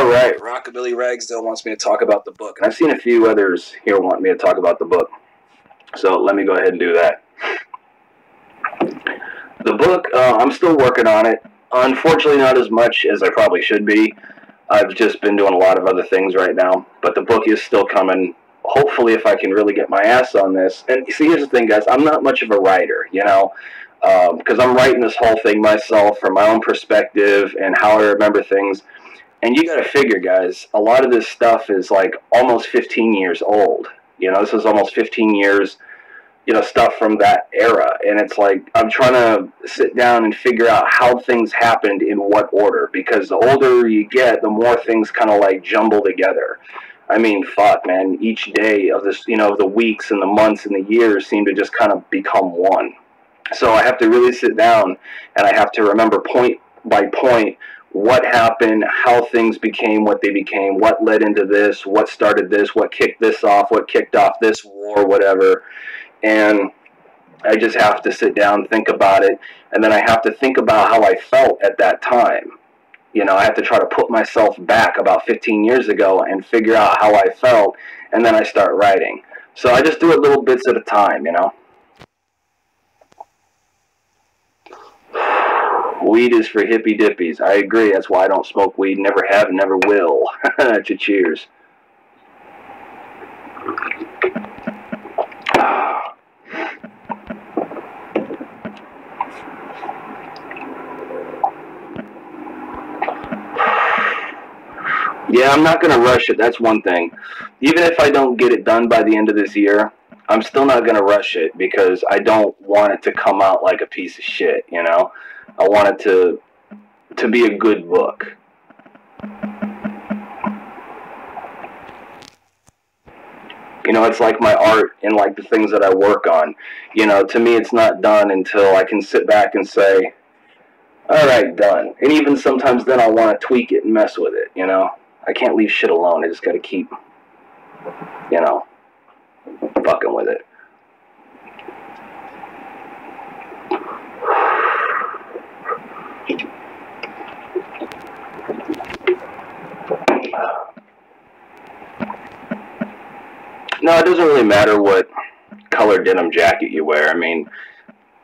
All right, Rockabilly Ragsdale wants me to talk about the book, and I've seen a few others here want me to talk about the book, so let me go ahead and do that. The book, I'm still working on it. Unfortunately, not as much as I probably should be. I've just been doing a lot of other things right now, but the book is still coming. Hopefully, if I can really get my ass on this. And see, here's the thing, guys. I'm not much of a writer, you know, because I'm writing this whole thing myself from my own perspective and how I remember things. And you got to figure, guys, a lot of this stuff is like almost 15 years old. You know, this is almost 15 years, you know, stuff from that era. And it's like I'm trying to sit down and figure out how things happened in what order. Because the older you get, the more things kind of like jumble together. I mean, fuck, man, each day of this, you know, the weeks and the months and the years seem to just kind of become one. So I have to really sit down and I have to remember point by point what happened, how things became what they became, what led into this, what started this, what kicked this off, what kicked off this war, whatever. And I just have to sit down, think about it, and then I have to think about how I felt at that time. You know, I have to try to put myself back about 15 years ago and figure out how I felt, and then I start writing. So I just do it little bits at a time, you know. Weed is for hippy dippies. I agree. That's why I don't smoke weed. Never have, never will. Cheers. Yeah, I'm not going to rush it. That's one thing. Even if I don't get it done by the end of this year, I'm still not going to rush it because I don't want it to come out like a piece of shit, you know? I want it to be a good book. You know, it's like my art and like the things that I work on. You know, to me it's not done until I can sit back and say, all right, done. And even sometimes then I want to tweak it and mess with it, you know? I can't leave shit alone. I just got to keep, you know, fucking with it. No, it doesn't really matter what color denim jacket you wear. I mean,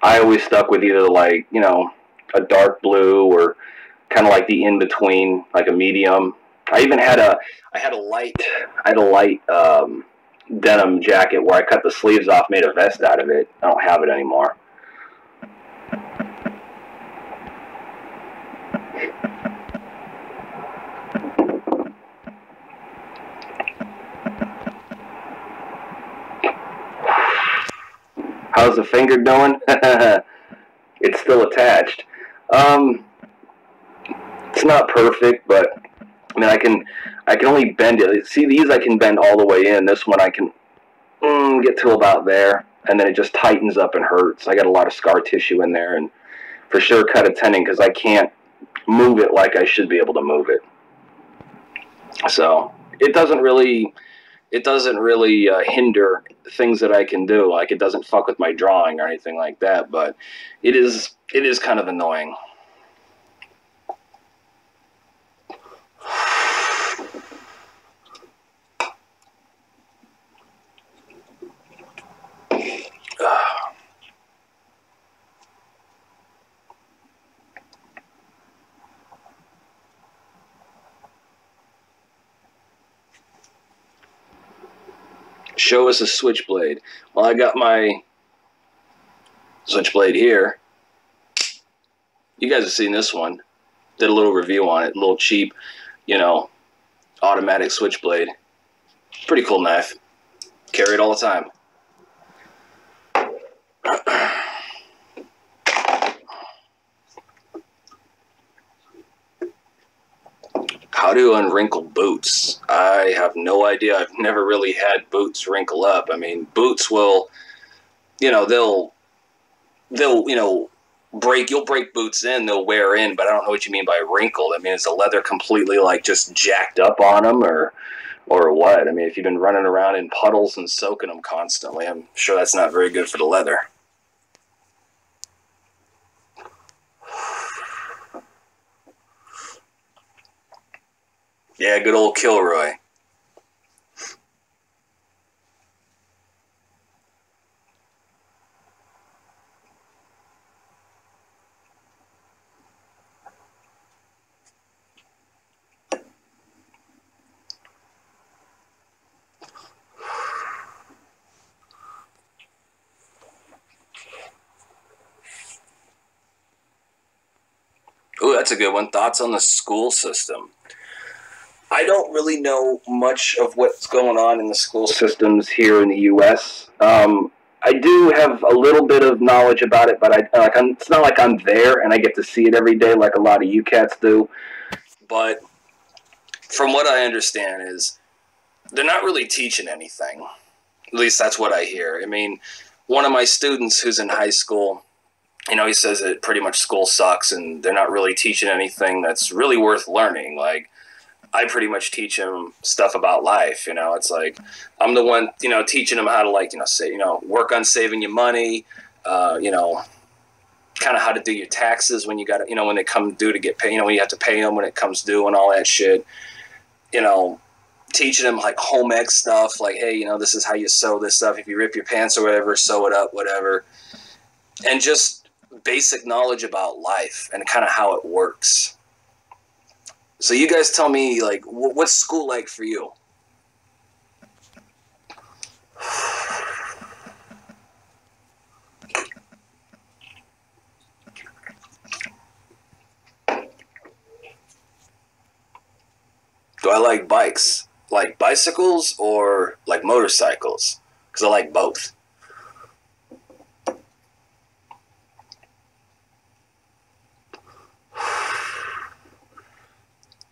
I always stuck with either like, you know, a dark blue or kind of like the in-between, like a medium. I even had a light denim jacket where I cut the sleeves off, made a vest out of it. I don't have it anymore. How's the finger doing? It's still attached. It's not perfect, but I mean, I can only bend it. See, these I can bend all the way in. This one I can get to about there, and then it just tightens up and hurts. I got a lot of scar tissue in there, and for sure cut a tendon because I can't move it like I should be able to move it. So it doesn't really hinder things that I can do. Like, it doesn't fuck with my drawing or anything like that, but it is kind of annoying. Show us a switchblade. Well, I got my switchblade here. You guys have seen this one. Did a little review on it. A little cheap, you know, automatic switchblade. Pretty cool knife. Carry it all the time. How to unwrinkle boots? I have no idea. I've never really had boots wrinkle up. I mean, boots will, you know, they'll you know, you'll break boots in, they'll wear in, but I don't know what you mean by wrinkled. I mean, is the leather completely like just jacked up on them or what? I mean, if you've been running around in puddles and soaking them constantly, I'm sure that's not very good for the leather. Yeah, good old Kilroy. Ooh, that's a good one. Thoughts on the school system? I don't really know much of what's going on in the school systems here in the U.S. I do have a little bit of knowledge about it, but it's not like I'm there and I get to see it every day like a lot of you cats do. But from what I understand is they're not really teaching anything. At least that's what I hear. I mean, one of my students who's in high school, he says that pretty much school sucks and they're not really teaching anything that's really worth learning. Like, I pretty much teach him stuff about life. It's like I'm the one, teaching him how to work on saving your money, kind of how to do your taxes when you got to, when they come due to get paid, when you have to pay them when it comes due and all that shit, teaching them like home ec stuff. Like, hey, this is how you sew this up. If you rip your pants or whatever, sew it up, whatever. And just basic knowledge about life and kind of how it works. So you guys tell me, like, what's school like for you? Do I like bikes? Like bicycles or like motorcycles? Because I like both.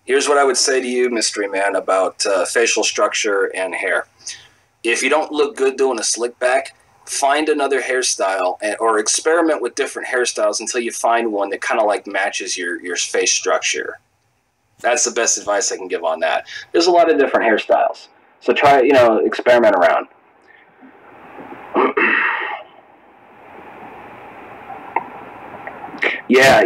Here's what I would say to you, Mystery Man, about facial structure and hair. If you don't look good doing a slick back, find another hairstyle or experiment with different hairstyles until you find one that kind of like matches your face structure. That's the best advice I can give on that. There's a lot of different hairstyles. So try, experiment around. Yeah,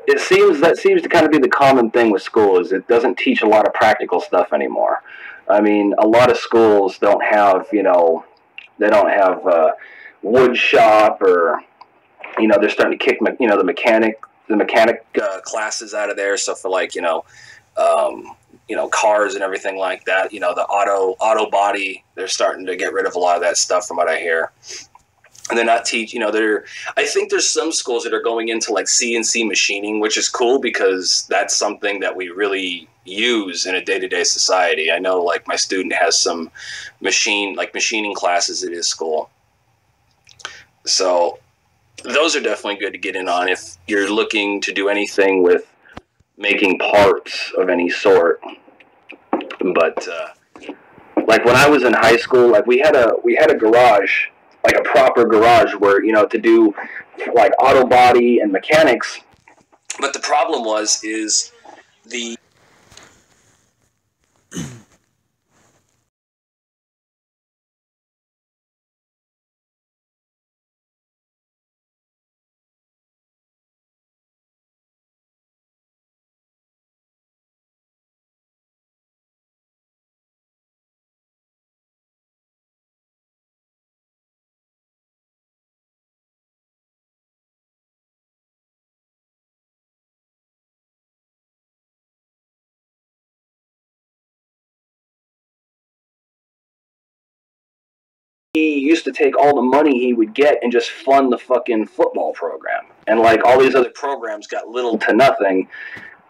that seems to kind of be the common thing with school is it doesn't teach a lot of practical stuff anymore. I mean, a lot of schools don't have, they don't have wood shop or, they're starting to kick, the mechanic classes out of there. So for like, cars and everything like that, the auto body, they're starting to get rid of a lot of that stuff from what I hear. And they're not I think there's some schools that are going into like CNC machining, which is cool because that's something that we really use in a day-to-day society. I know like my student has some machining classes at his school. So those are definitely good to get in on if you're looking to do anything with making parts of any sort. But like when I was in high school, like we had a garage, like a proper garage where, to do like auto body and mechanics. But the problem is the he used to take all the money he would get and just fund the fucking football program. And like all these other programs got little to nothing.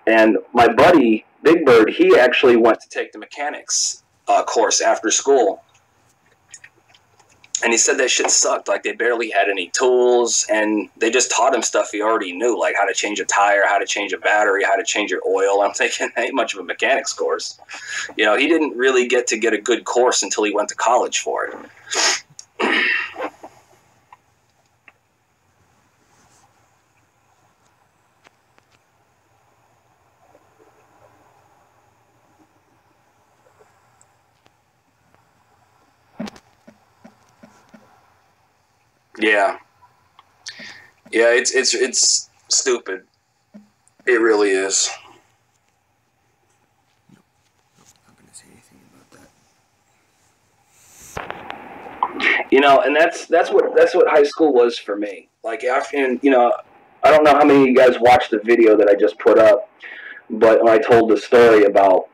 And my buddy, Big Bird, he actually went to take the mechanics course after school. And he said that shit sucked. Like, they barely had any tools, and they just taught him stuff he already knew, like how to change a tire, how to change a battery, how to change your oil. I'm thinking, ain't much of a mechanics course. He didn't really get a good course until he went to college for it. Yeah. Yeah, it's stupid. It really is. And that's what high school was for me. Like after, and I don't know how many of you guys watched the video that I just put up, but when I told the story about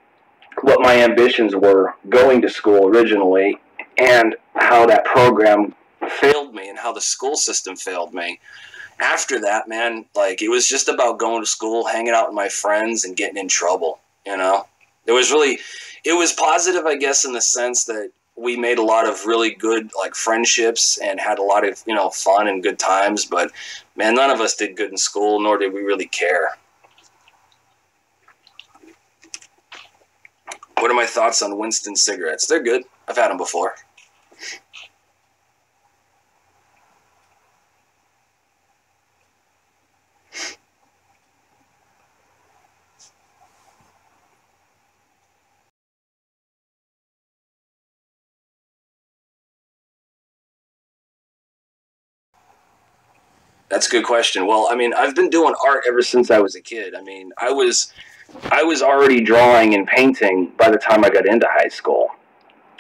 what my ambitions were going to school originally, and how that program failed me, and how the school system failed me. After that, man, like, it was just about going to school, hanging out with my friends, and getting in trouble. It was positive, I guess, in the sense that we made a lot of really good, like, friendships and had a lot of, fun and good times. But, man, none of us did good in school, nor did we really care. What are my thoughts on Winston cigarettes? They're good. I've had them before. That's a good question. Well, I mean, I've been doing art ever since I was a kid. I mean, I was already drawing and painting by the time I got into high school.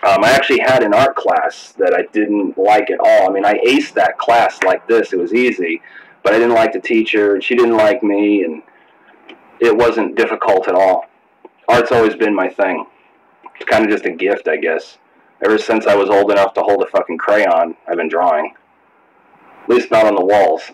I actually had an art class that I didn't like at all. I mean, I aced that class like this. It was easy, but I didn't like the teacher, and she didn't like me, and it wasn't difficult at all. Art's always been my thing. It's kind of just a gift, I guess. Ever since I was old enough to hold a fucking crayon, I've been drawing. At least not on the walls.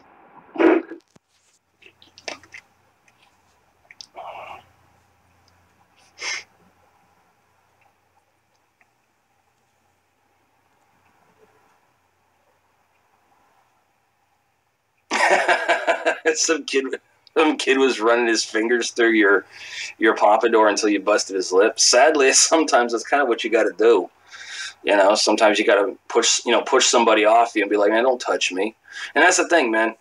some kid was running his fingers through your pompadour until you busted his lip. Sadly, sometimes that's kind of what you got to do. Sometimes you got to push somebody off you and be like, man, don't touch me. And that's the thing, man.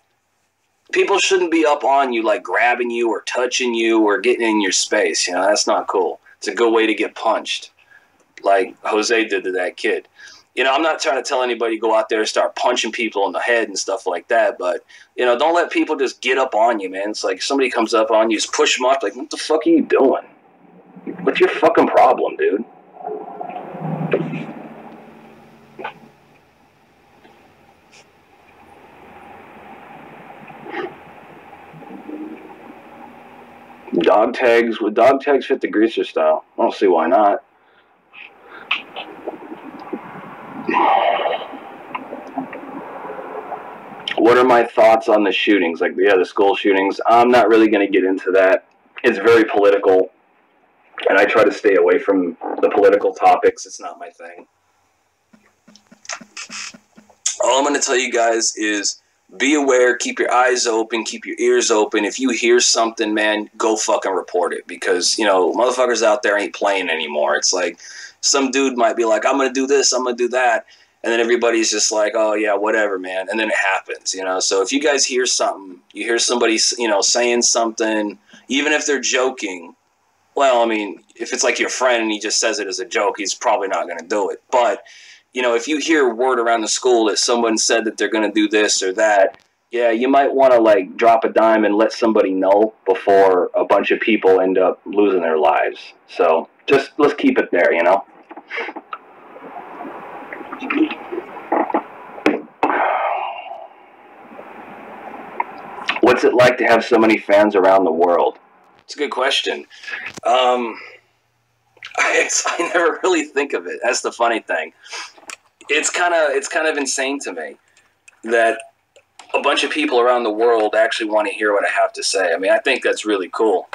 People shouldn't be up on you, like grabbing you or touching you or getting in your space. That's not cool. It's a good way to get punched, like Jose did to that kid. I'm not trying to tell anybody to go out there and start punching people in the head and stuff like that, but, don't let people just get up on you, man. It's like somebody comes up on you, just push them off, like, what the fuck are you doing? What's your fucking problem, dude? Would dog tags fit the greaser style? I don't see why not. What are my thoughts on the shootings? Like, the school shootings. I'm not really going to get into that. It's very political, and I try to stay away from the political topics. It's not my thing. All I'm going to tell you guys is be aware, keep your eyes open, keep your ears open. If you hear something, man, go fucking report it, because, motherfuckers out there ain't playing anymore. It's like some dude might be like, I'm going to do this, I'm going to do that. And then everybody's just like, oh, yeah, whatever, man. And then it happens, So if you guys hear something, you hear somebody, saying something, even if they're joking, well, I mean, if it's like your friend and he just says it as a joke, he's probably not going to do it. But, if you hear word around the school that someone said that they're going to do this or that, yeah, you might want to, like, drop a dime and let somebody know before a bunch of people end up losing their lives. So just let's keep it there, What's it like to have so many fans around the world? It's a good question. I never really think of it. That's the funny thing. It's kind of insane to me that a bunch of people around the world actually want to hear what I have to say. I mean, I think that's really cool,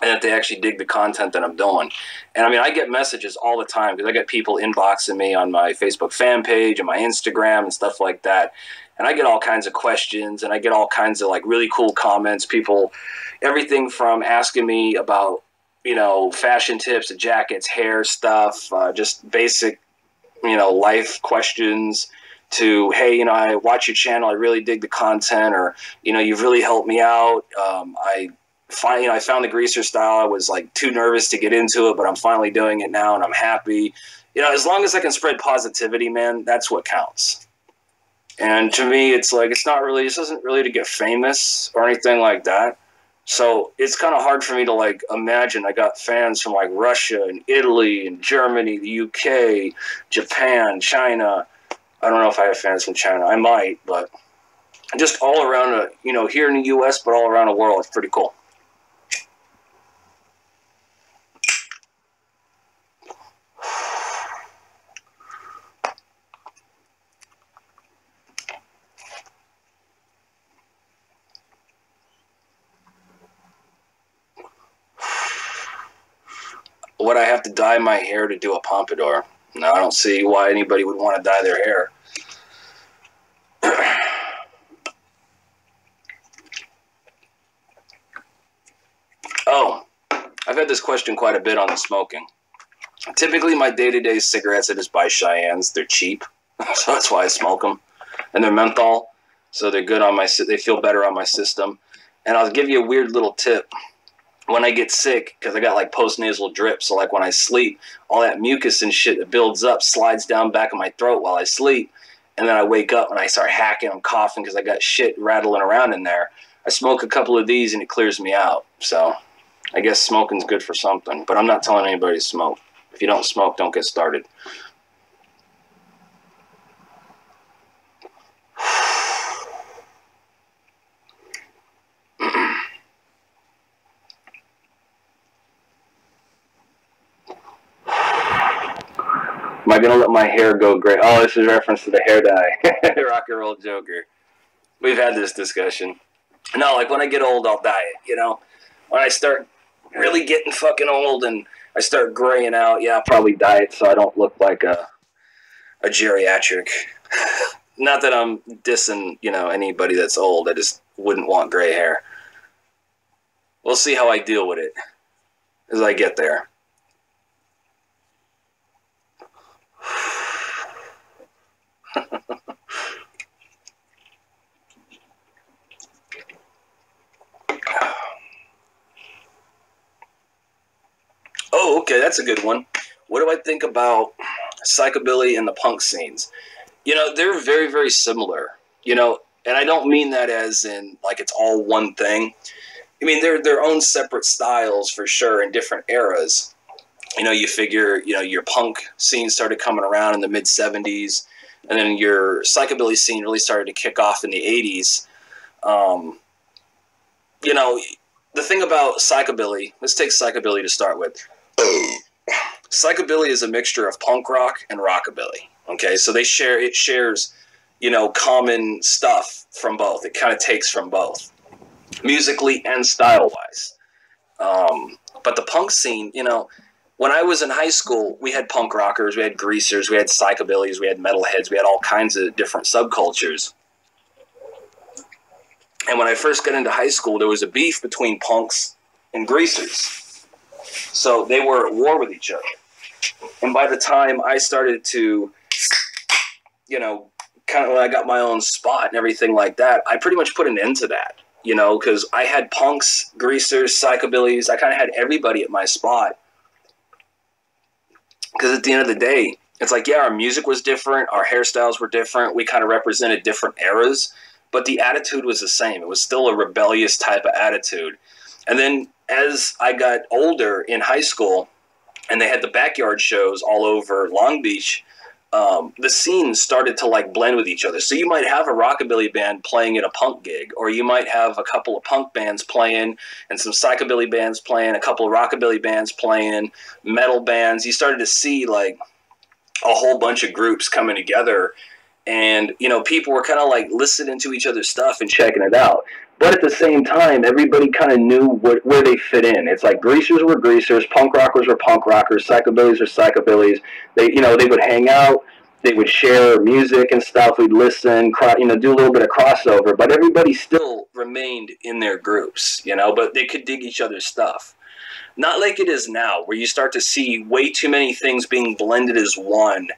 and that they actually dig the content that I'm doing. And I mean, I get messages all the time, because I get people inboxing me on my Facebook fan page and my Instagram and stuff like that. And I get all kinds of questions, and I get all kinds of, like, really cool comments. People, everything from asking me about, fashion tips, jackets, hair stuff, just basic, life questions, to, hey, I watch your channel, I really dig the content, or, you've really helped me out. I found the greaser style. I was, like, too nervous to get into it, but I'm finally doing it now, and I'm happy. As long as I can spread positivity, man, that's what counts. And to me, it's like, this isn't really to get famous or anything like that. So it's kind of hard for me to, like, imagine I got fans from, like, Russia and Italy and Germany, the UK, Japan, China. I don't know if I have fans from China. I might, but just all around, here in the U.S., but all around the world. It's pretty cool. Would I have to dye my hair to do a pompadour? No, I don't see why anybody would want to dye their hair. Oh, I've had this question quite a bit on the smoking. Typically, my day-to-day cigarettes, I just buy Cheyennes. They're cheap, so that's why I smoke them. And they're menthol, so they're good on they feel better on my system. And I'll give you a weird little tip. When I get sick, because I got like post-nasal drip, so like when I sleep, all that mucus and shit that builds up slides down back of my throat while I sleep, and then I wake up and I start hacking, I'm coughing because I got shit rattling around in there. I smoke a couple of these and it clears me out. So I guess smoking's good for something, but I'm not telling anybody to smoke. If you don't smoke, don't get started. Am I going to let my hair go gray? Oh, this is a reference to the hair dye. Rock and roll Joker. We've had this discussion. No, like when I get old, I'll dye it, When I start really getting fucking old and I start graying out, yeah, I'll probably dye it so I don't look like a geriatric. Not that I'm dissing, anybody that's old. I just wouldn't want gray hair. We'll see how I deal with it as I get there. Oh, okay, that's a good one. What do I think about psychobilly and the punk scenes? They're very, very similar, and I don't mean that as in, like, it's all one thing. I mean, they're their own separate styles, for sure, in different eras. You figure, your punk scene started coming around in the mid-'70s, and then your psychobilly scene really started to kick off in the 80s. The thing about psychobilly, let's take psychobilly to start with. Psychobilly is a mixture of punk rock and rockabilly. Okay, so it shares, common stuff from both. It kind of takes from both, musically and style-wise. But the punk scene, when I was in high school, we had punk rockers, we had greasers, we had psychobillies, we had metalheads, we had all kinds of different subcultures. And when I first got into high school, there was a beef between punks and greasers. So they were at war with each other. And by the time I started to, kind of when I got my own spot and everything like that, I pretty much put an end to that, because I had punks, greasers, psychobillies. I kind of had everybody at my spot. Because at the end of the day, it's like, yeah, our music was different. Our hairstyles were different. We kind of represented different eras. But the attitude was the same. It was still a rebellious type of attitude. And then as I got older in high school, and they had the backyard shows all over Long Beach, the scenes started to like blend with each other. So you might have a rockabilly band playing at a punk gig, or you might have a couple of punk bands playing and some psychobilly bands playing, a couple of rockabilly bands playing, metal bands. You started to see like a whole bunch of groups coming together, and people were kind of like listening to each other's stuff and checking it out. But at the same time, everybody kind of knew where they fit in. It's like greasers were greasers, punk rockers were punk rockers, psychobillies were psychobillies. They would hang out, they would share music and stuff. We'd listen, do a little bit of crossover. But everybody still remained in their groups, But they could dig each other's stuff. Not like it is now, where you start to see way too many things being blended as one.